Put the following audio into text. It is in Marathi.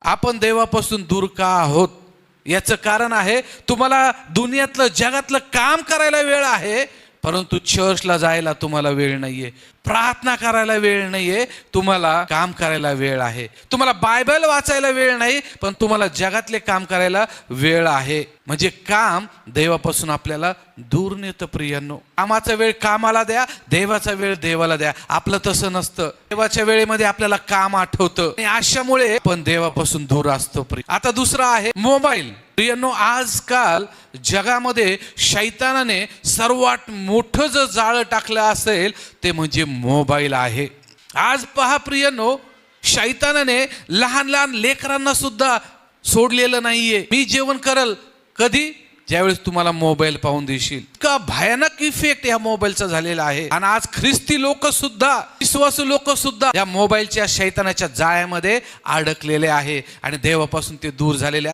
आपण देवापासून दूर का आहोत याचं कारण आहे, तुम्हाला दुनियातलं जगातलं काम करायला वेळ आहे, परंतु चर्चला जायला तुम्हाला वेळ नाहीये, प्रार्थना करायला वेळ नाहीये, तुम्हाला काम करायला वेळ आहे. तुम्हाला बायबल वाचायला वेळ नाही, पण तुम्हाला जगातले काम करायला वेळ आहे. म्हणजे काम देवापासून आपल्याला दूर नेतं. प्रियांनो, कामाचा वेळ कामाला द्या, देवाचा वेळ देवाला द्या. आपलं तसं नसतं. देवाच्या वेळेमध्ये आपल्याला काम आठवतं आणि अशामुळे पण देवापासून दूर असतो. आता दुसरा आहे मोबाईल. प्रियांनो, आजकाल जगामध्ये शैतानाने सर्वात मोठं जर जाळं टाकलं असेल ते म्हणजे मोबाईल आहे. आज पहा प्रियांनो, शैतानाने लहान लहान लेकरांना सुद्धा सोडलेलं नाहीये. मी जेवण करल कधी, ज्यावेळेस तुम्हाला मोबाईल पाहून देशील. का भयानक इफेक्ट या मोबाईलचा झालेला आहे. आणि आज ख्रिस्ती लोक सुद्धा, विश्वासू लोक सुद्धा या मोबाईलच्या शैतानाच्या जाळ्यामध्ये अडकलेले आहे आणि देवापासून ते दूर झालेले